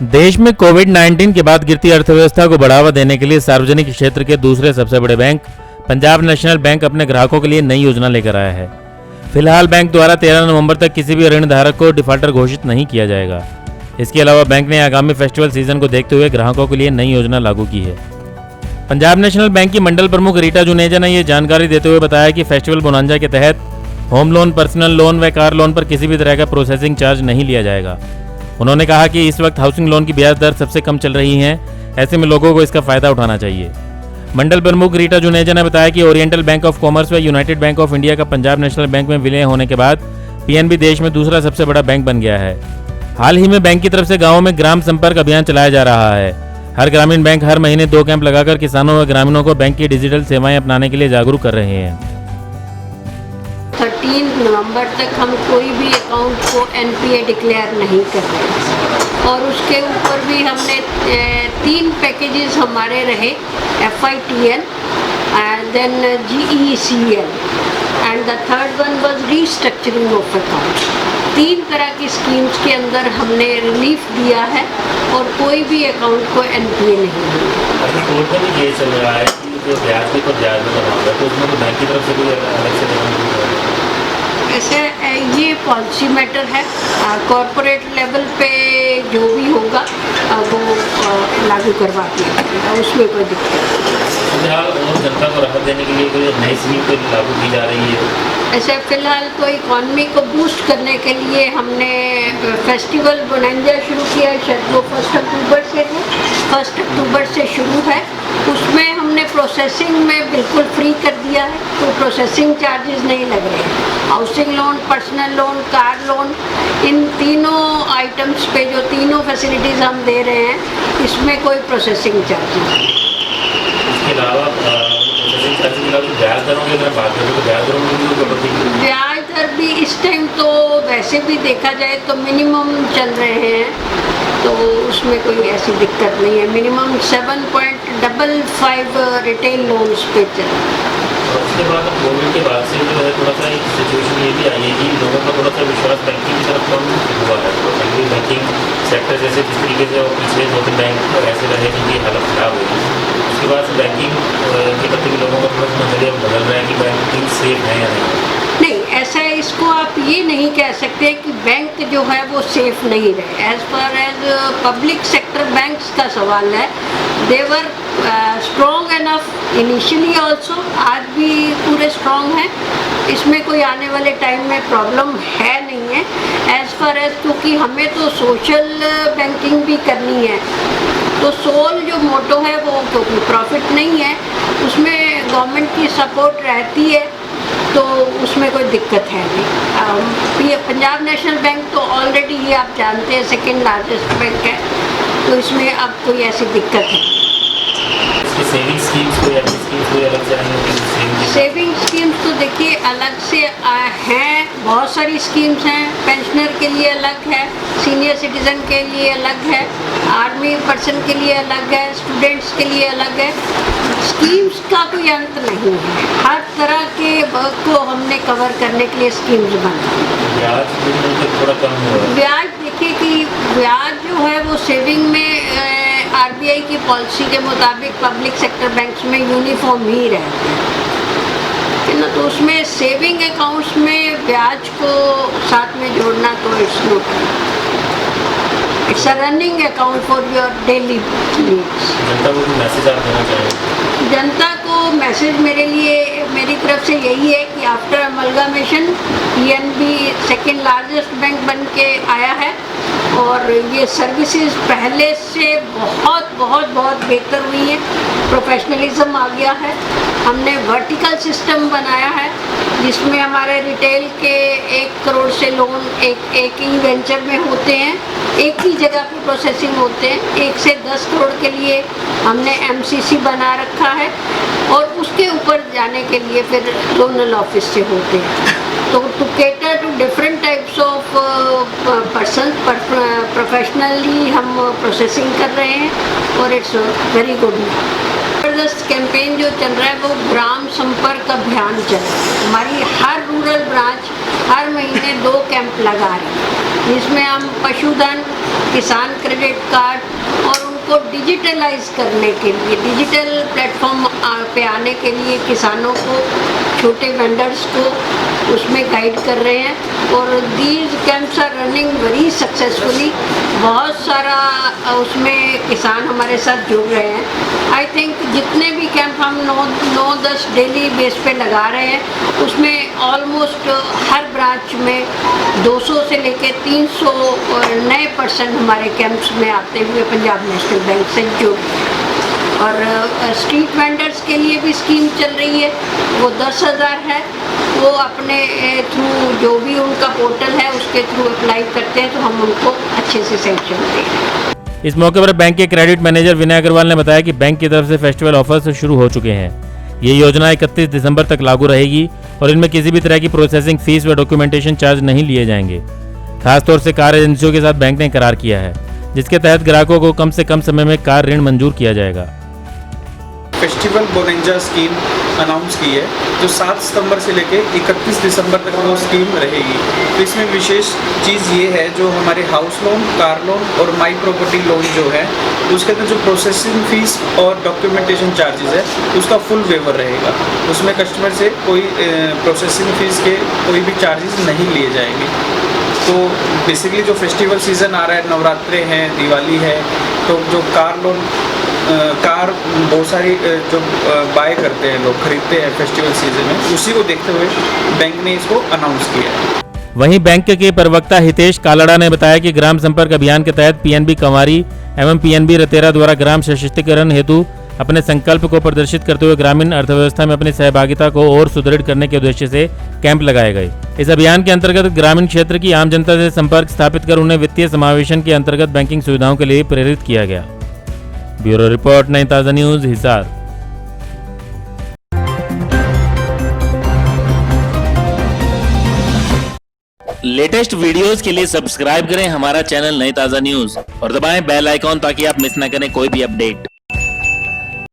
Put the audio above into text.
देश में कोविड-19 के बाद गिरती अर्थव्यवस्था को बढ़ावा देने के लिए सार्वजनिक क्षेत्र के दूसरे सबसे बड़े बैंक पंजाब नेशनल बैंक अपने ग्राहकों के लिए नई योजना लेकर आया है। फिलहाल बैंक द्वारा 13 नवंबर तक किसी भी ऋण धारक को डिफॉल्टर घोषित नहीं किया जाएगा। इसके अलावा बैंक ने आगामी फेस्टिवल सीजन को देखते हुए ग्राहकों के लिए नई योजना लागू की है। पंजाब नेशनल बैंक की मंडल प्रमुख रीटा जुनेजा ने यह जानकारी देते हुए बताया कि फेस्टिवल बोनांजा के तहत होम लोन, पर्सनल लोन व कार लोन पर किसी भी तरह का प्रोसेसिंग चार्ज नहीं लिया जाएगा। उन्होंने कहा कि इस वक्त हाउसिंग लोन की ब्याज दर सबसे कम चल रही है, ऐसे में लोगों को इसका फायदा उठाना चाहिए। मंडल प्रमुख रीटा जुनेजा ने बताया कि ओरिएंटल बैंक ऑफ कॉमर्स व यूनाइटेड बैंक ऑफ इंडिया का पंजाब नेशनल बैंक में विलय होने के बाद पीएनबी देश में दूसरा सबसे बड़ा बैंक बन गया है। हाल ही में बैंक की तरफ से गाँवों में ग्राम संपर्क अभियान चलाया जा रहा है। हर ग्रामीण बैंक हर महीने 2 कैंप लगाकर किसानों व ग्रामीणों को बैंक की डिजिटल सेवाएं अपनाने के लिए जागरूक कर रहे हैं। 13 नवंबर तक हम कोई भी अकाउंट को एनपीए डिक्लेयर नहीं कर रहे और उसके ऊपर भी हमने 3 पैकेजेस हमारे रहे, FITL and then GECL and the third one was restructuring of account. 3 तरह की स्कीम्स के अंदर हमने रिलीफ दिया है और कोई भी अकाउंट को एनपीए नहीं है। अभी कोर्ट में भी ये चल रहा है कि जो ब्याज पे पर ब्याज लगाना तो उसमें तो बैंक की तरफ से कोई अलग से ऐसे ये पॉलिसी मैटर है, कॉरपोरेट लेवल पे जो भी होगा वो लागू करवा दिया जाएगा, उसमें कोई दिक्कत नहीं। और जनता को राहत देने के लिए कोई नई स्कीम कोई लागू की जा रही है? ऐसे फिलहाल तो इकॉनमी को बूस्ट करने के लिए हमने फेस्टिवल बोनांजा शुरू किया है, शायद वो 1 अक्टूबर से है, 1 अक्टूबर से शुरू है। उसमें हमने प्रोसेसिंग में बिल्कुल फ्री कर दिया है, कोई प्रोसेसिंग चार्जेस नहीं लग रहे हैं। Housing loan, personal loan, car loan, इन तीनों आइटम्स पे जो तीनों फैसिलिटीज़ हम दे रहे हैं इसमें कोई प्रोसेसिंग चार्जेस नहीं। इसके अलावा प्रोसेसिंग चार्जेस के अलावा ब्याज दरों की अगर बात करें तो ब्याज दर भी इस टाइम तो वैसे भी देखा जाए तो मिनिमम चल रहे हैं, तो उसमें कोई ऐसी दिक्कत नहीं है। मिनिमम 7.55 रिटेल लोन्स पे चल रहा है। उसके बाद कोविड के बाद से जो है थोड़ा सा एक सिचुएशन ये भी आई है कि लोगों का थोड़ा सा विश्वास बैंकिंग की तरफ कम हुआ है। तो बैंकिंग सेक्टर जैसे जिस तरीके से पिछले 2-3 बैंक ऐसे रहे जिनकी हालत खराब हुई, उसके बाद बैंकिंग के प्रति लोगों का थोड़ा सा नजरिया बदल रहा है कि बैंकिंग सेफ है या नहीं। ऐसा है, इसको आप ये नहीं कह सकते कि बैंक जो है वो सेफ नहीं रहे। As far as public sector banks का सवाल है, they were strong enough initially also, आज भी पूरे स्ट्रॉन्ग हैं, इसमें कोई आने वाले टाइम में प्रॉब्लम है नहीं है। एज फार एज क्योंकि हमें तो सोशल बैंकिंग भी करनी है, तो सोल जो मोटो है वो क्योंकि प्रॉफिट नहीं है, उसमें गवर्नमेंट की सपोर्ट रहती है, तो उसमें कोई दिक्कत है नहीं। ये पंजाब नेशनल बैंक तो ऑलरेडी ये आप जानते हैं 2nd लार्जेस्ट बैंक है, तो इसमें अब कोई ऐसी दिक्कत है। सेविंग स्कीम्स कोई अलग से आएंगे? सेविंग स्कीम्स तो देखिए अलग से हैं, बहुत सारी स्कीम्स हैं। पेंशनर के लिए अलग है, सीनियर सिटीज़न के लिए अलग है, आर्मी पर्सन के लिए अलग है, स्टूडेंट्स के लिए अलग है। स्कीम्स का कोई अंत नहीं है, हर तरह के वर्क को हमने कवर करने के लिए स्कीम्स बनाई। ब्याज थोड़ा कम हुआ? ब्याज देखिए कि ब्याज जो है वो सेविंग में आरबीआई की पॉलिसी के मुताबिक पब्लिक सेक्टर बैंक्स में यूनिफॉर्म ही रहते हैं ना, तो उसमें सेविंग अकाउंट्स में ब्याज को साथ में जोड़ना तो it's not, it's a running account for your daily needs. जनता को मैसेज आप देना चाहेंगे? जनता को मैसेज मेरी तरफ से यही है कि after amalgamation PNB 2nd largest bank बन के आया है और ये सर्विसेज पहले से बहुत बहुत बहुत बेहतर हुई है, प्रोफेशनलिज्म आ गया है। हमने वर्टिकल सिस्टम बनाया है जिसमें हमारे रिटेल के 1 करोड़ से लोन एक ही वेंचर में होते हैं, एक ही जगह पे प्रोसेसिंग होते हैं। 1 से 10 करोड़ के लिए हमने MCC बना रखा है और उसके ऊपर जाने के लिए फिर जोनल ऑफिस से होते हैं। तो to cater to different types of person professionally हम प्रोसेसिंग कर रहे हैं और इट्स वेरी गुड। ज़बरदस्त कैंपेन जो चल रहा है वो ग्राम संपर्क अभियान चल रहा है। हमारी हर रूरल ब्रांच हर महीने 2 कैंप लगा रही है जिसमें हम पशुधन, किसान क्रेडिट कार्ड और उनको डिजिटलाइज करने के लिए, डिजिटल प्लेटफॉर्म पे आने के लिए किसानों को, छोटे वेंडर्स को उसमें गाइड कर रहे हैं। और these camps are running very successfully. बहुत सारा उसमें किसान हमारे साथ जुड़ रहे हैं। आई थिंक जितने भी कैंप हम 9-10 डेली बेस पे लगा रहे हैं, उसमें ऑलमोस्ट हर ब्रांच में 200 से लेके 300 नए पर्सन हमारे कैंप्स में आते हुए पंजाब नेशनल बैंक से जुड़ रहे हैं। और स्ट्रीट वेंडर्स के लिए भी स्कीम चल रही है, वो 10,000 है। वो अपने थ्रू जो भी उनका पोर्टल है उसके थ्रू अप्लाई करते हैं तो हम उनको अच्छे से सैंक्शन दें। इस मौके पर बैंक के क्रेडिट मैनेजर विनय अग्रवाल ने बताया कि बैंक की तरफ से फेस्टिवल ऑफर्स शुरू हो चुके हैं। ये योजना 31 दिसंबर तक लागू रहेगी और इनमें किसी भी तरह की प्रोसेसिंग फीस व डॉक्यूमेंटेशन चार्ज नहीं लिए जाएंगे। खासतौर से कार एजेंसियों के साथ बैंक ने करार किया है, जिसके तहत ग्राहकों को कम से कम समय में कार ऋण मंजूर किया जाएगा। फेस्टिवल बोनंजा स्कीम अनाउंस की है, जो 7 सितंबर से लेके 31 दिसंबर तक वो स्कीम रहेगी। तो इसमें विशेष चीज़ ये है, जो हमारे हाउस लोन, कार लोन और माई प्रॉपर्टी लोन जो है, उसके अंदर जो प्रोसेसिंग फ़ीस और डॉक्यूमेंटेशन चार्जेस है, उसका फुल वेवर रहेगा। उसमें कस्टमर से कोई प्रोसेसिंग फ़ीस के कोई भी चार्जेस नहीं लिए जाएंगे। तो बेसिकली जो फेस्टिवल सीज़न आ रहा है, नवरात्रे हैं, दिवाली है, तो जो कार लोन कार बहुत सारी जो बाय करते हैं लोग, खरीदते हैं फेस्टिवल सीजन में, उसी को देखते हुए बैंक ने इसको अनाउंस किया है। वहीं बैंक के प्रवक्ता हितेश कालड़ा ने बताया कि ग्राम संपर्क अभियान के तहत पीएनबी कंवारी एवं पीएनबी रतेरा द्वारा ग्राम सशक्तिकरण हेतु अपने संकल्प को प्रदर्शित करते हुए ग्रामीण अर्थव्यवस्था में अपनी सहभागिता को और सुदृढ़ करने के उद्देश्य से कैंप लगाए गए। इस अभियान के अंतर्गत ग्रामीण क्षेत्र की आम जनता से संपर्क स्थापित कर उन्हें वित्तीय समावेशन के अंतर्गत बैंकिंग सुविधाओं के लिए प्रेरित किया गया। ब्यूरो रिपोर्ट, नई ताज़ा न्यूज़, हिसार। लेटेस्ट वीडियोस के लिए सब्सक्राइब करें हमारा चैनल नई ताज़ा न्यूज़ और दबाएं बेल आइकॉन ताकि आप मिस न करें कोई भी अपडेट।